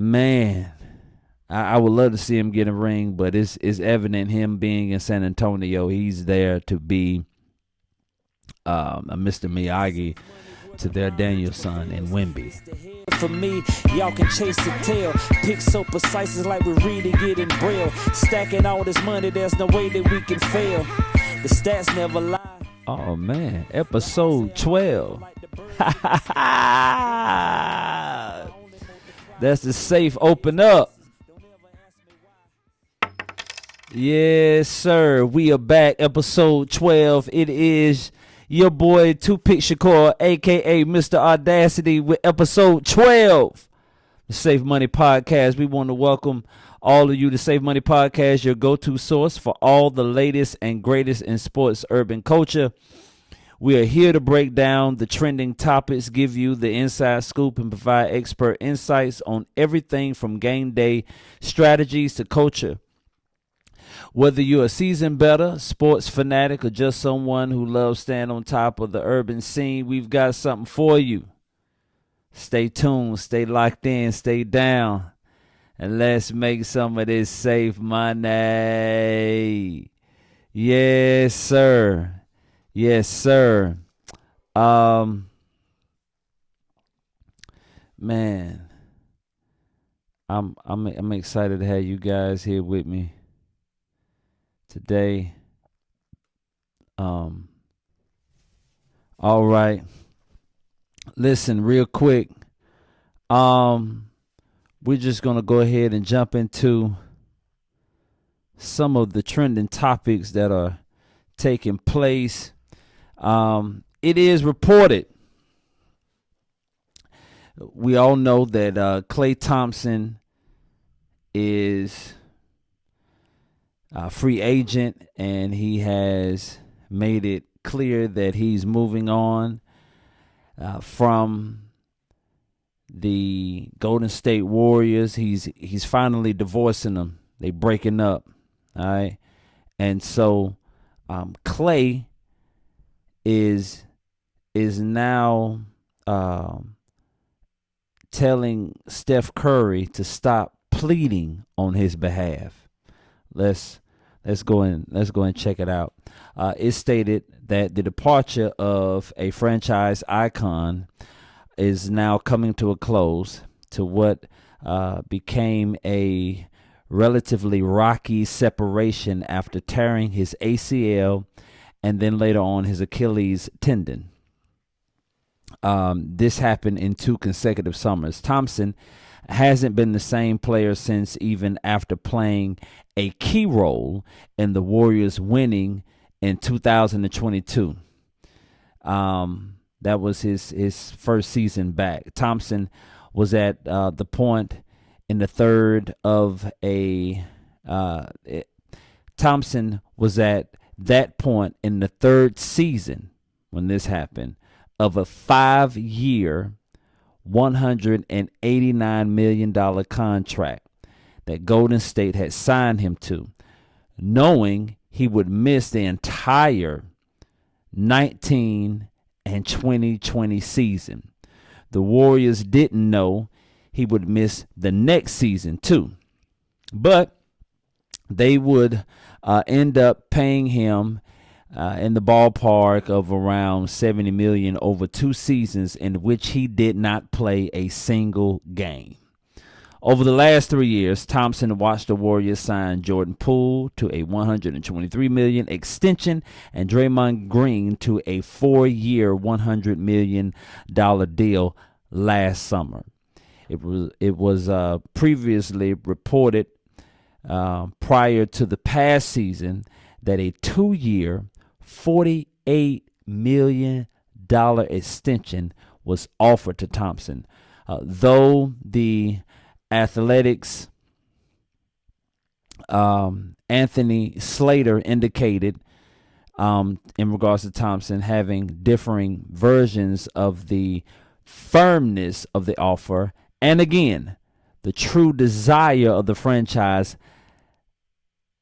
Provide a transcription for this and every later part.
Man, I would love to see him get a ring, but it's evident him being in San Antonio, he's there to be a Mr. Miyagi to their Danielson and Wemby. For me, y'all can chase the tail. Pick so precise, it's like we reading it in braille. Stacking all this money, there's no way that we can fail. The stats never lie. Oh man, episode 12. That's the safe open up. Yes, sir. We are back. Episode 12. It is your boy Toothpick Shakur, aka Mr. Audacity, with episode 12. The Safe Money Podcast. We want to welcome all of you to Safe Money Podcast, your go-to source for all the latest and greatest in sports urban culture. We are here to break down the trending topics, give you the inside scoop, and provide expert insights on everything from game day strategies to culture. Whether you're a seasoned bettor, sports fanatic, or just someone who loves staying on top of the urban scene, we've got something for you. Stay tuned, stay locked in, stay down, and let's make some of this safe money. Yes, sir. Yes, sir. Man, I'm excited to have you guys here with me today. All right. Listen, real quick. We're just gonna go ahead and jump into some of the trending topics that are taking place. It is reported. We all know that Klay Thompson is a free agent, and he has made it clear that he's moving on from the Golden State Warriors. He's finally divorcing them. They breaking up. All right, and so Klay is now telling Steph Curry to stop pleading on his behalf. Let's go and check it out. It stated that the departure of a franchise icon is now coming to a close to what became a relatively rocky separation after tearing his ACL and then later on his Achilles tendon. This happened in 2 consecutive summers. Thompson hasn't been the same player since, even after playing a key role in the Warriors winning in 2022. That was his first season back. Thompson was at the point in the third of a Thompson was at that point in the third season when this happened of a 5-year, $189 million contract that Golden State had signed him to, knowing he would miss the entire 19 and 2020 season. The Warriors didn't know he would miss the next season too, but they would end up paying him in the ballpark of around $70 million over 2 seasons in which he did not play a single game. Over the last 3 years, Thompson watched the Warriors sign Jordan Poole to a $123 million extension and Draymond Green to a 4-year, $100 million deal last summer. It was previously reported prior to the past season that a 2-year, $48 million extension was offered to Thompson. Though the Athletics' Anthony Slater indicated in regards to Thompson having differing versions of the firmness of the offer, and again, the true desire of the franchise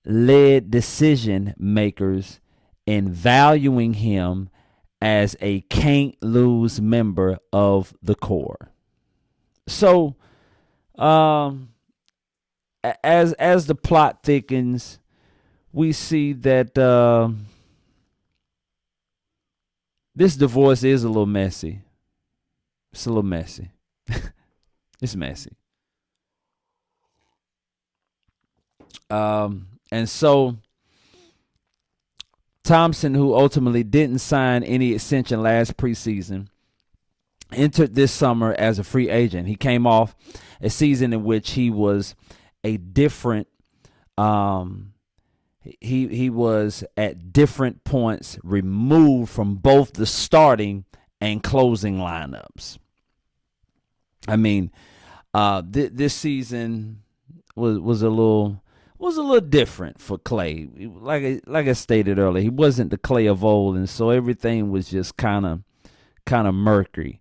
led decision makers in valuing him as a can't lose member of the core. So Um, as the plot thickens, we see that this divorce is a little messy. It's a little messy. It's messy. And so Thompson, who ultimately didn't sign any extension last preseason, entered this summer as a free agent. He came off a season in which he was a different he was at different points removed from both the starting and closing lineups. I mean, this season was a little different for Klay. Like I stated earlier, he wasn't the Klay of old, and so everything was just kind of murky.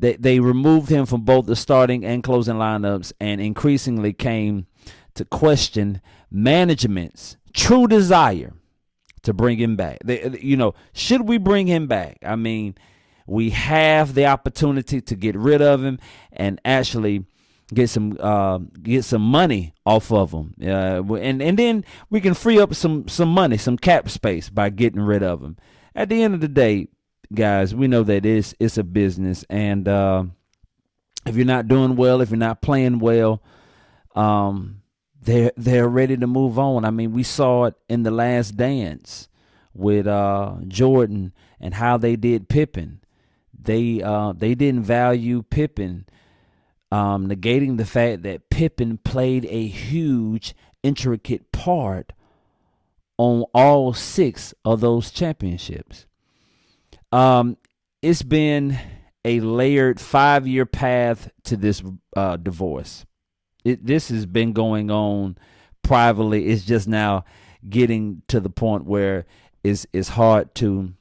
They removed him from both the starting and closing lineups, and increasingly came to question management's true desire to bring him back. Should we bring him back? I mean, we have the opportunity to get rid of him and actually get some money off of him, and then we can free up some money, some cap space by getting rid of him. At the end of the day, guys, we know that it's a business, and if you're not doing well, if you're not playing well, they're ready to move on. I mean, we saw it in The Last Dance with Jordan and how they did Pippen. They didn't value Pippen, negating the fact that Pippen played a huge, intricate part on all 6 of those championships. It's been a layered 5-year path to this divorce. This has been going on privately. It's just now getting to the point where it's hard to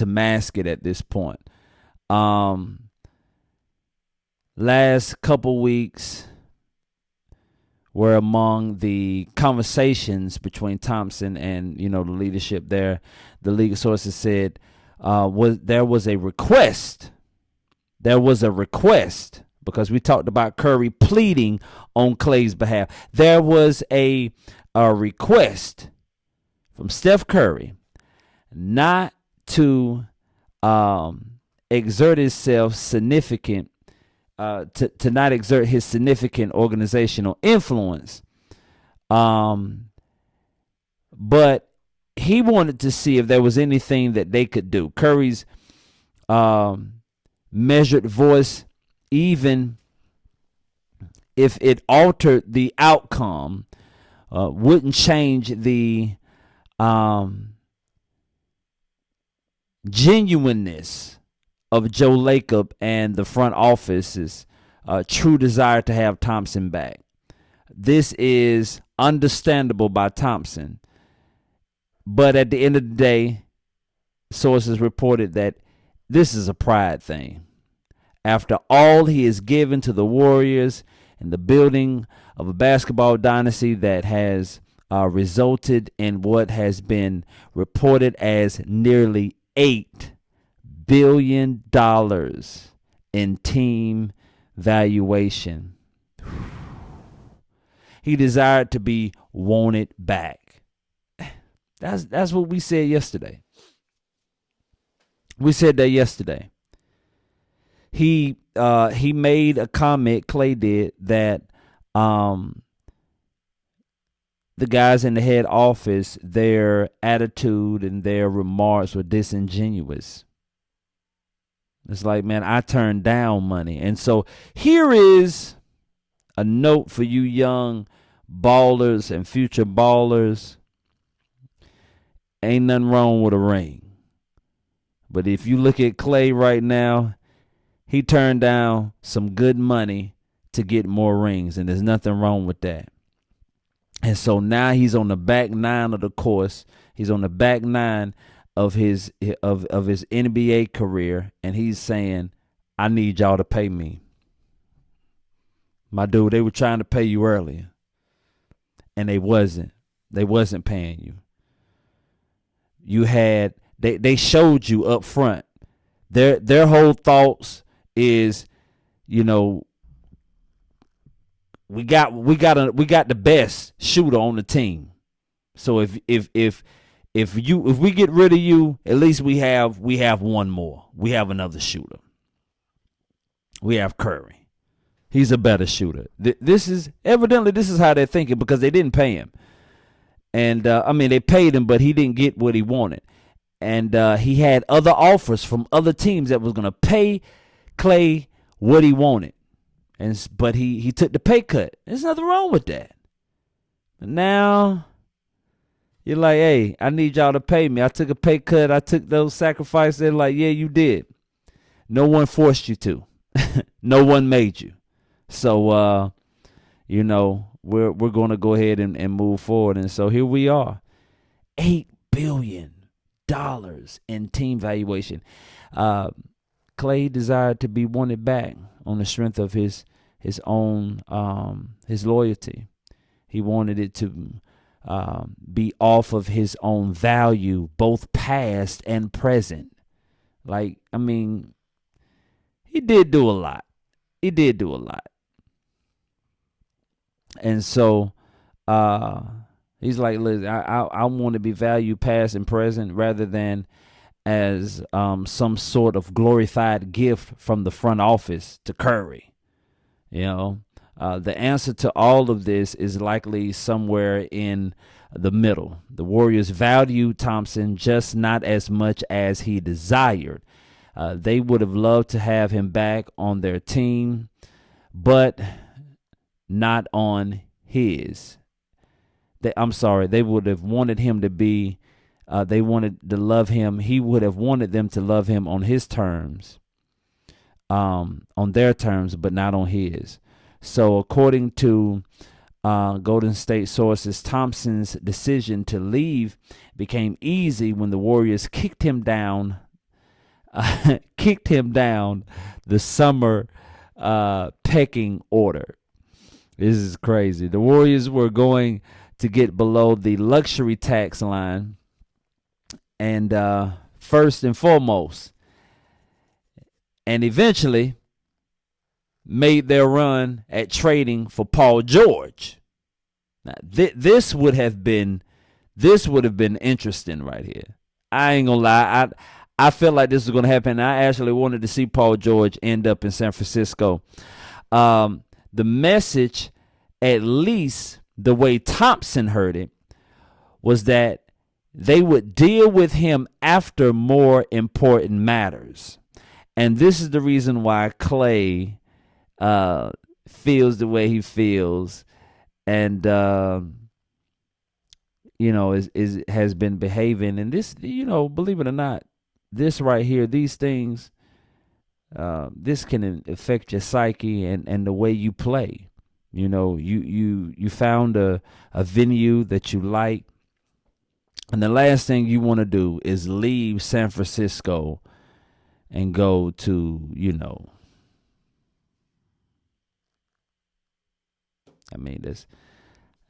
mask it at this point. Last couple weeks were among the conversations between Thompson and the leadership there. The legal sources said there was a request. There was a request, because we talked about Curry pleading on Klay's behalf. There was a request from Steph Curry not to exert himself significant, to not exert his significant organizational influence. But he wanted to see if there was anything that they could do. Curry's measured voice, even if it altered the outcome, wouldn't change the genuineness of Joe Lacob and the front office's true desire to have Thompson back. This is understandable by Thompson, but at the end of the day, sources reported that this is a pride thing. After all he has given to the Warriors and the building of a basketball dynasty that has resulted in what has been reported as nearly $8 billion in team valuation, he desired to be wanted back. That's what we said yesterday. We said that yesterday. He made a comment, Klay did, that the guys in the head office, their attitude and their remarks were disingenuous. It's like, man, I turned down money. And so here is a note for you young ballers and future ballers. Ain't nothing wrong with a ring. But if you look at Klay right now, he turned down some good money to get more rings, and there's nothing wrong with that. And so now he's on the back 9 of the course. He's on the back 9 of his NBA career, and he's saying, I need y'all to pay me. My dude, they were trying to pay you earlier, and they wasn't paying you. You they showed you up front. Their whole thoughts is you know, we got the best shooter on the team. So if we get rid of you, at least we have one more. We have another shooter. We have Curry. He's a better shooter. This is how they're thinking, because they didn't pay him. And they paid him, but he didn't get what he wanted. And he had other offers from other teams that was going to pay Klay what he wanted. But he took the pay cut. There's nothing wrong with that. But now you're like, hey, I need y'all to pay me. I took a pay cut. I took those sacrifices. They're like, yeah, you did. No one forced you to. No one made you. So, we're going to go ahead and move forward. And so here we are. $8 billion in team valuation. Klay desired to be wanted back on the strength of his own his loyalty. He wanted it to be off of his own value, both past and present. He did do a lot. And so he's like, listen, I want to be valued past and present rather than as some sort of glorified gift from the front office to Curry. The answer to all of this is likely somewhere in the middle. The Warriors valued Thompson, just not as much as he desired. They would have loved to have him back on their team, but not on his. They would have wanted him to be, they wanted to love him. He would have wanted them to love him on his terms, on their terms, but not on his. So according to Golden State sources, Thompson's decision to leave became easy when the Warriors kicked him down the summer pecking order. This is crazy. The Warriors were going to get below the luxury tax line, and first and foremost, and eventually made their run at trading for Paul George. Now, this would have been interesting right here. I ain't gonna lie. I felt like this was gonna happen. I actually wanted to see Paul George end up in San Francisco. The message, at least the way Thompson heard it, was that they would deal with him after more important matters. And this is the reason why Klay feels the way he feels, and has been behaving. And this, believe it or not, this right here, these things, this can affect your psyche and the way you play. You found a venue that you like, and the last thing you want to do is leave San Francisco and go to,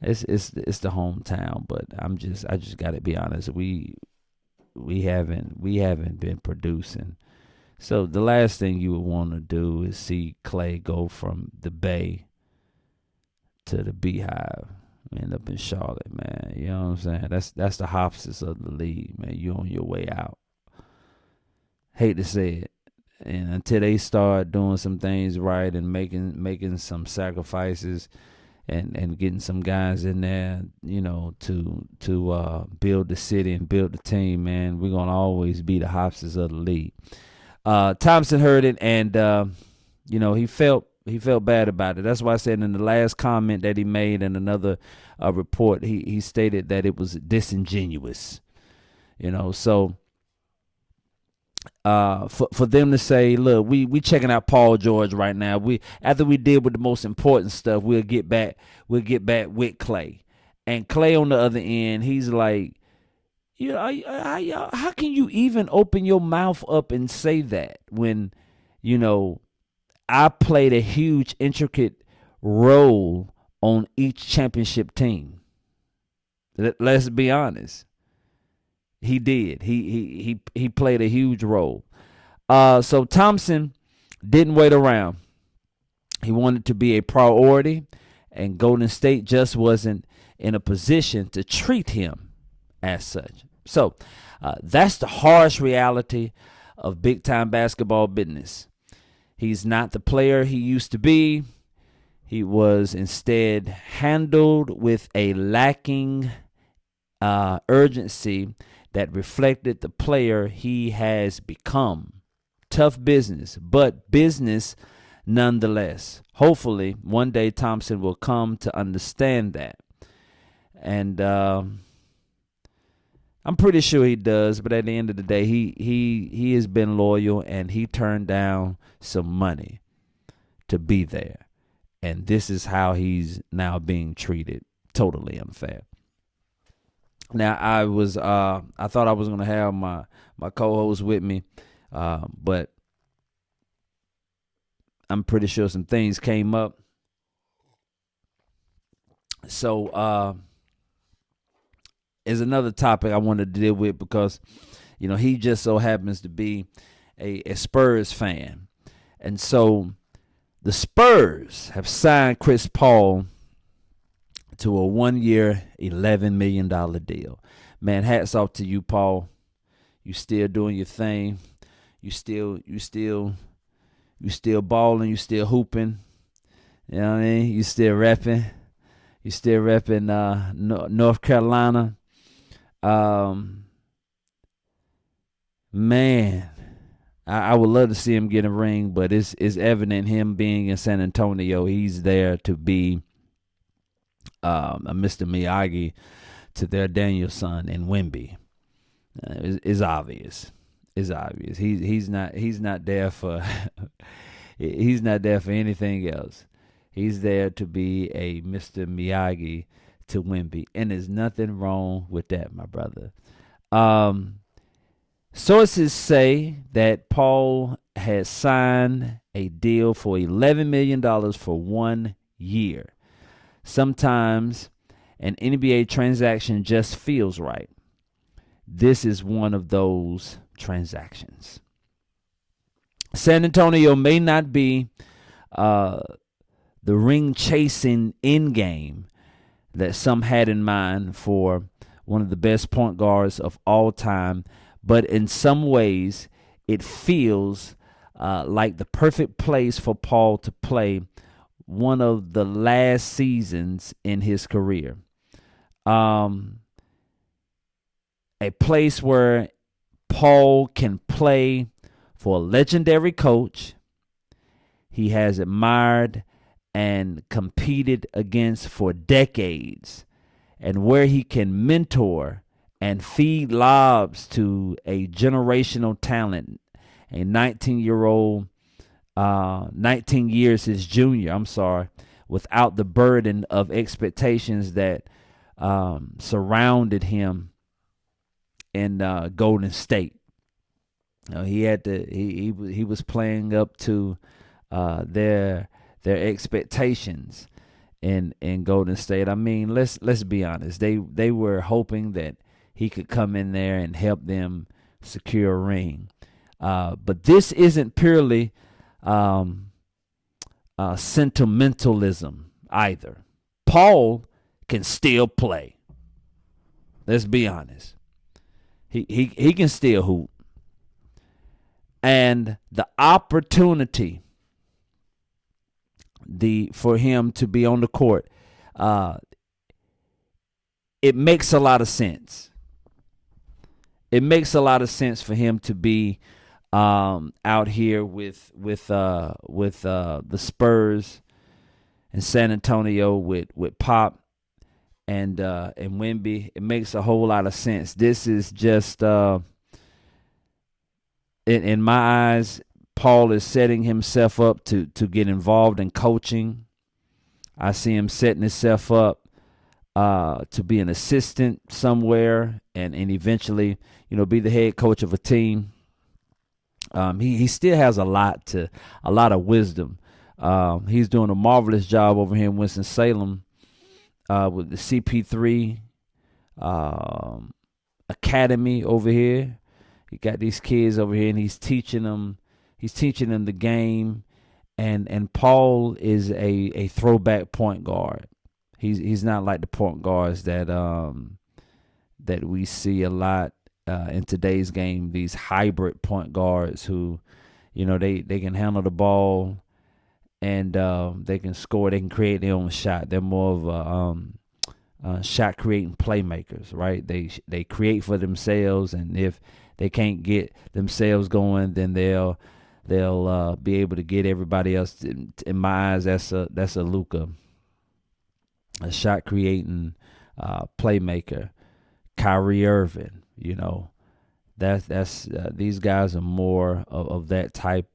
this it's the hometown, but I just got to be honest. We haven't been producing. So the last thing you would want to do is see Klay go from the Bay to the Beehive, end up in Charlotte, man. You know what I'm saying? That's the opposites of the league, man. You on your way out. Hate to say it. And until they start doing some things right and making some sacrifices and getting some guys in there, to build the city and build the team, man, we're gonna always be the opposites of the league. Thompson heard it, and he felt bad about it. That's why I said in the last comment that he made in another report, he stated that it was disingenuous. So for them to say, look, we checking out Paul George right now. After we deal with the most important stuff, we'll get back with Klay. And Klay on the other end, he's like, how can you even open your mouth up and say that when, I played a huge, intricate role on each championship team? Let's be honest. He did. He played a huge role. So Thompson didn't wait around. He wanted to be a priority, and Golden State just wasn't in a position to treat him as such. So that's the harsh reality of big-time basketball business. He's not the player he used to be. He was instead handled with a lacking urgency that reflected the player he has become. Tough business, but business nonetheless. Hopefully, one day Thompson will come to understand that. And I'm pretty sure he does, but at the end of the day, he has been loyal, and he turned down some money to be there. And this is how he's now being treated. Totally unfair. Now, I thought I was gonna have my co-host with me, but I'm pretty sure some things came up. So is another topic I wanted to deal with, because he just so happens to be a Spurs fan, and so the Spurs have signed Chris Paul to a 1-year, $11 million deal. Man, hats off to you, Paul. You still doing your thing. You still balling. You still hooping. You know what I mean? You still repping. You still repping North Carolina. Man, I would love to see him get a ring, but it's evident him being in San Antonio, he's there to be a Mr. Miyagi to their Danielson and Wemby. It's obvious. It's obvious. He's not there for he's not there for anything else. He's there to be a Mr. Miyagi to Wemby, and there's nothing wrong with that, my brother. Sources say that Paul has signed a deal for $11 million for 1 year. Sometimes an NBA transaction just feels right. This is one of those transactions. San Antonio may not be the ring-chasing end game that some had in mind for one of the best point guards of all time, but in some ways it feels like the perfect place for Paul to play one of the last seasons in his career. A place where Paul can play for a legendary coach he has admired and competed against for decades, and where he can mentor and feed lobs to a generational talent, a 19 years his junior, without the burden of expectations that surrounded him in Golden State. He was playing up to their expectations in Golden State. I mean, let's be honest. They were hoping that he could come in there and help them secure a ring. But this isn't purely sentimentalism either. Paul can still play. Let's be honest. He can still hoop. And the opportunity for him to be on the court, it makes a lot of sense. It makes a lot of sense for him to be out here with the Spurs in San Antonio with Pop and Wemby. It makes a whole lot of sense. This is just in my eyes, Paul is setting himself up to get involved in coaching. I see him setting himself up to be an assistant somewhere and eventually, be the head coach of a team. He still has a lot of wisdom. He's doing a marvelous job over here in Winston-Salem with the CP3 Academy over here. He got these kids over here, and he's teaching them the game and Paul is a throwback point guard. He's not like the point guards that we see a lot in today's game. These hybrid point guards who, they can handle the ball and they can score. They can create their own shot. They're more of shot creating playmakers, right? They create for themselves, and if they can't get themselves going, then they'll be able to get everybody else. In my eyes, that's a Luka, a shot creating playmaker. Kyrie Irving, that's these guys are more of that type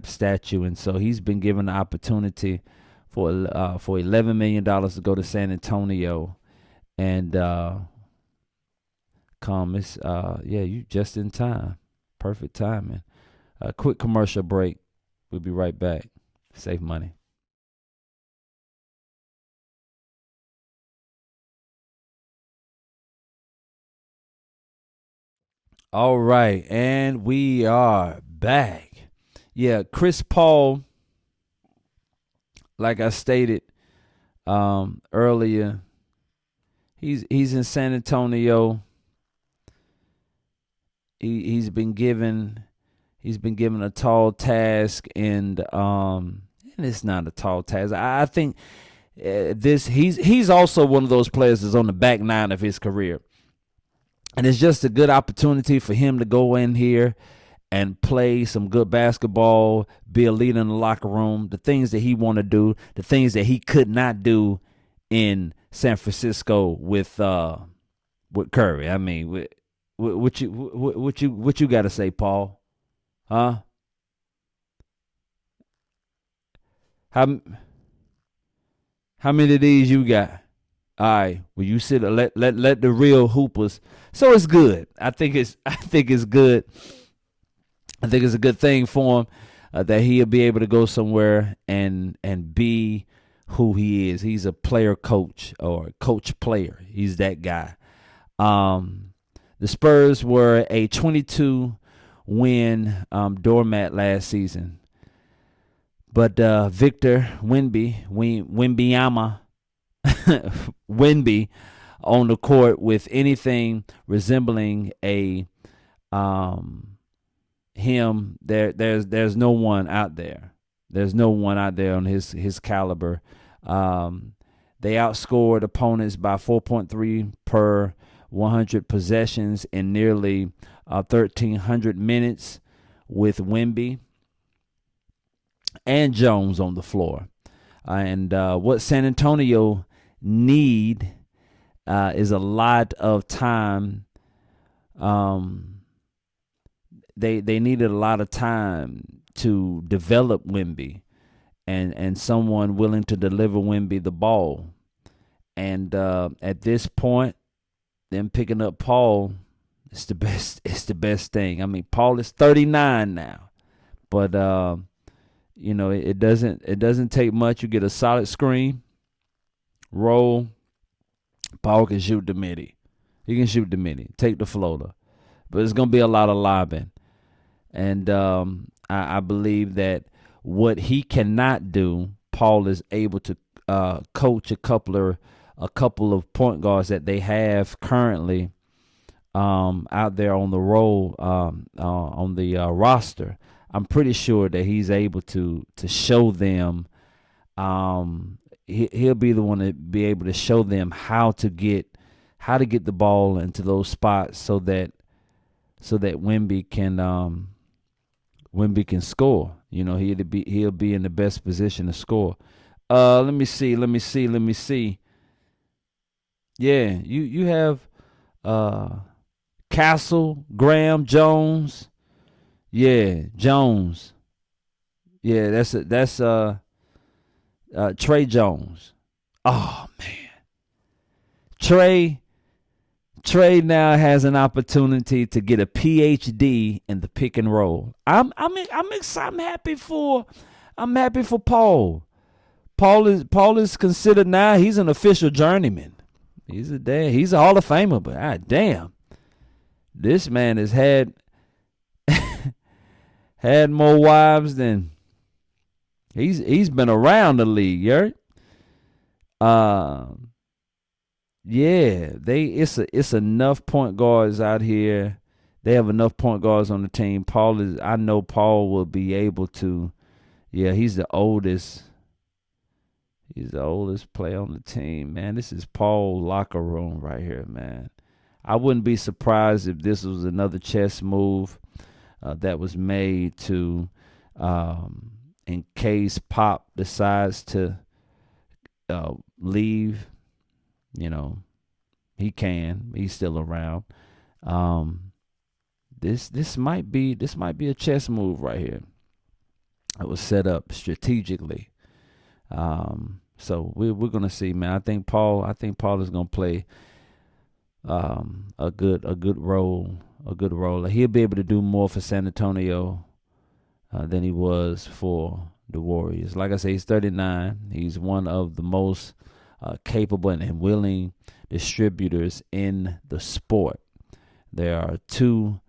statue, and so he's been given the opportunity for $11 million to go to San Antonio, and you just in time, perfect timing. A quick commercial break. We'll be right back. Save money. All right, and we are back. Yeah, Chris Paul, like I stated earlier, he's in San Antonio. He's been given a tall task, and it's not a tall task. I think he's also one of those players that's on the back nine of his career, and it's just a good opportunity for him to go in here and play some good basketball, be a leader in the locker room, the things that he want to do, the things that he could not do in San Francisco with Curry. I mean, what you got to say, Paul? Huh? How many of these you got? All right. Well, you sit let the real hoopers. So it's good. I think it's good. I think it's a good thing for him that he'll be able to go somewhere and be who he is. He's a player coach or coach player. He's that guy. The Spurs were a 22-win doormat last season. But Victor Wembanyama Wemby on the court with anything resembling a him, there's no one out there. There's no one out there on his caliber. They outscored opponents by 4.3 per 100 possessions in nearly 1,300 minutes with Wemby and Jones on the floor. And what San Antonio need is a lot of time. They needed a lot of time to develop Wemby and someone willing to deliver Wemby the ball. And at this point, them picking up Paul, it's the best thing. I mean, Paul is 39 now, but it doesn't take much. You get a solid screen, roll. Paul can shoot the midi. He can shoot the midi, take the floater, but it's gonna be a lot of lobbing. And I believe that what he cannot do, Paul is able to coach a couple of point guards that they have currently out there on the roll on the roster. I'm pretty sure that he's able to show them. He'll be the one to be able to show them how to get the ball into those spots so that Wemby can score. He'll be in the best position to score. Let me see. Yeah, you have Castle, Graham, Jones. Yeah, Jones. Yeah, that's Trey Jones. Oh man, Trey now has an opportunity to get a PhD in the pick and roll. I'm happy for Paul. Paul is considered now. He's an official journeyman. He's a Hall of Famer. But damn, this man has had more wives than He's been around the league, you heard? Yeah, it's enough point guards out here. They have enough point guards on the team. I know Paul will be able to. Yeah, he's the oldest. He's the oldest player on the team, man. This is Paul's locker room right here, man. I wouldn't be surprised if this was another chess move that was made to, in case Pop decides to leave. You know, he can. He's still around. This might be a chess move right here. It was set up strategically. So we're gonna see, man. I think Paul is gonna play a good role. He'll be able to do more for San Antonio than he was for the Warriors. Like I say, he's 39. He's one of the most capable and willing distributors in the sport. There are two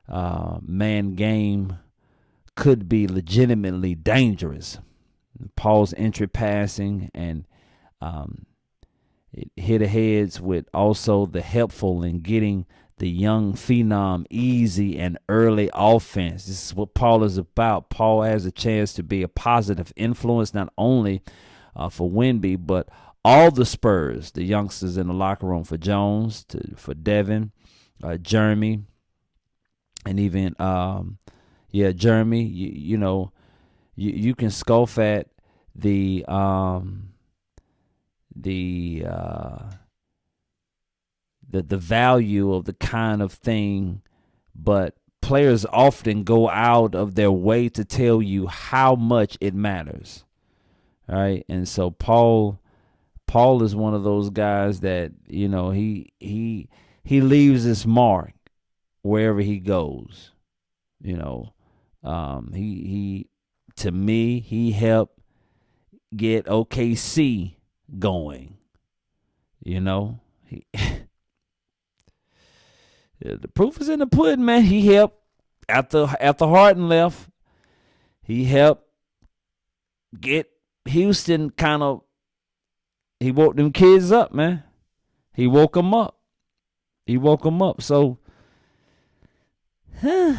man game could be legitimately dangerous. Paul's entry passing and it hit heads with also the helpful in getting the young phenom easy and early offense. This is what Paul is about. Paul has a chance to be a positive influence not only for Wemby, but all the Spurs, the youngsters in the locker room, for Jones, for Devin, Jeremy, and even Jeremy. You can scoff at the value of the kind of thing, but players often go out of their way to tell you how much it matters. All right, and so Paul is one of those guys that he leaves his mark wherever he goes. He to me, he helped get OKC going. The proof is in the pudding, man. He helped after Harden left. He helped get Houston he woke them kids up, man. He woke them up. So, to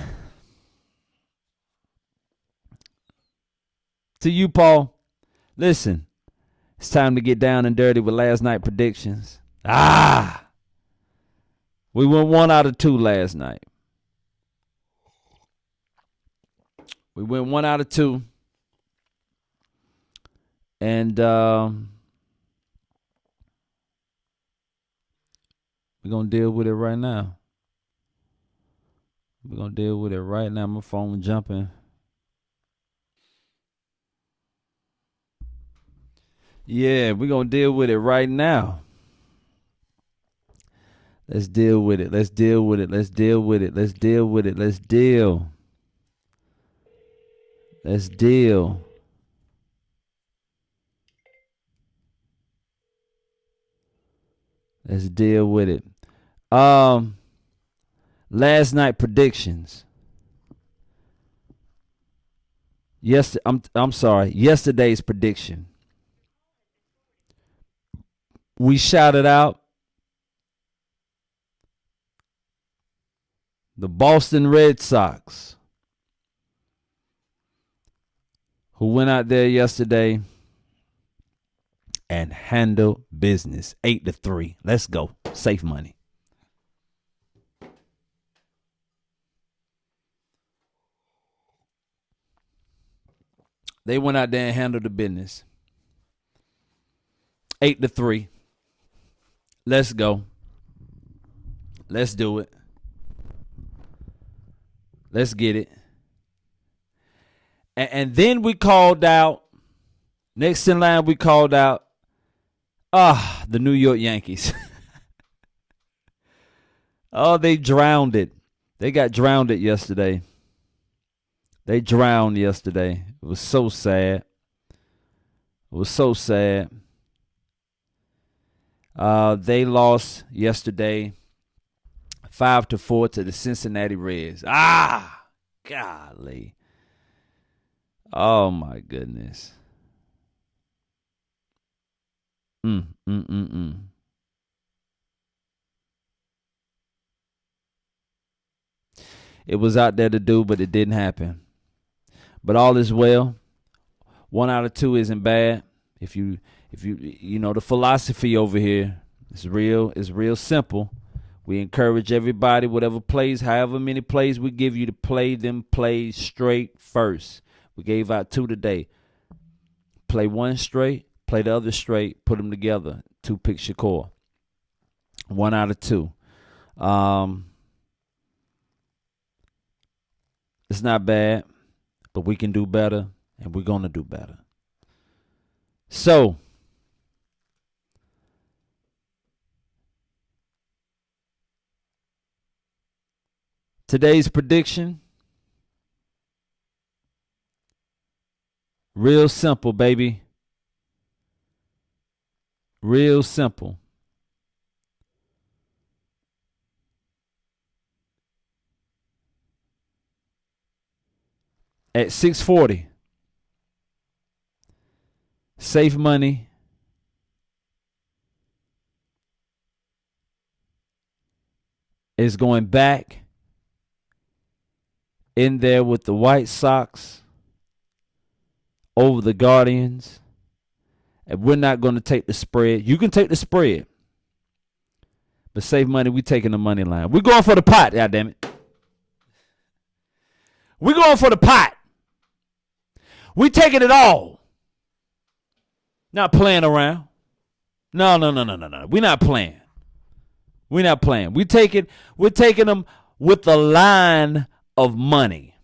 you, Paul, listen, it's time to get down and dirty with last night predictions. We went 1 out of 2 last night. We went 1 out of 2. And we're going to deal with it right now. My phone jumping. Yeah, we're going to deal with it right now. Let's deal with it. Let's deal. Last night predictions. Yesterday's prediction. We shouted out the Boston Red Sox, who went out there yesterday and handled business. 8-3. Let's go. Safe money. They went out there and handled the business. 8-3. Let's go. Let's do it. Let's get it. And then we called out, next in line we called out, the New York Yankees. They drowned it. They got drowned it yesterday. They drowned yesterday. It was so sad. They lost yesterday 5-4 to the Cincinnati Reds. Golly. Oh my goodness. Mm, mm, mm, mm. It was out there to do, but it didn't happen. But all is well. 1 out of 2 isn't bad. If you the philosophy over here is real simple. We encourage everybody, whatever plays, however many plays we give you to play them plays straight first. We gave out 2 today. Play one straight, play the other straight, put them together. 2 picks your core. 1 out of 2. It's not bad, but we can do better, and we're going to do better. So, today's prediction, real simple, baby. Real simple. At 640, safe money is going back in there with the White Sox over the Guardians. And we're not going to take the spread. You can take the spread. But safe money, we taking the money line. We're going for the pot, goddammit. We're going for the pot. We taking it all. Not playing around. No. We're not playing. We're not playing. We're taking them with the line of money.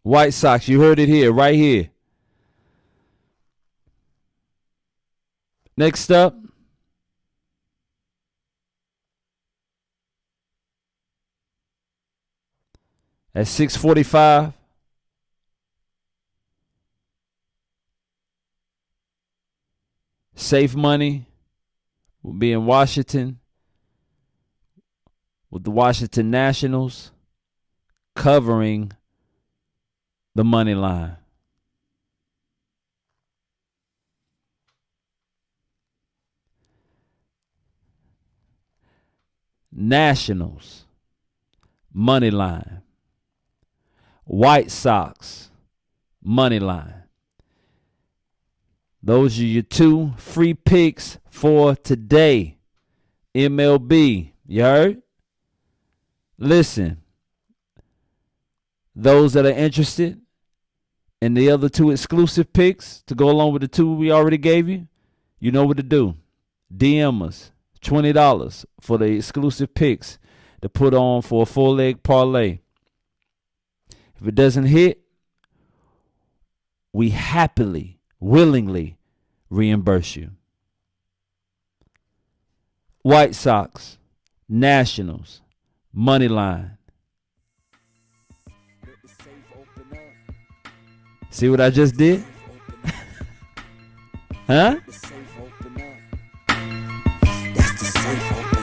White Sox, you heard it here, right here. Next up, at 6:45, safe money will be in Washington with the Washington Nationals covering the money line. Nationals, money line. White Sox, money line. Those are your 2 free picks for today. MLB, you heard? Listen, those that are interested in the other 2 exclusive picks to go along with the 2 we already gave you, you know what to do. DM us. $20 for the exclusive picks to put on for a 4-leg parlay. If it doesn't hit, we happily, willingly reimburse you. White Sox, Nationals, money line. See what I just did? Huh? That's the safe open.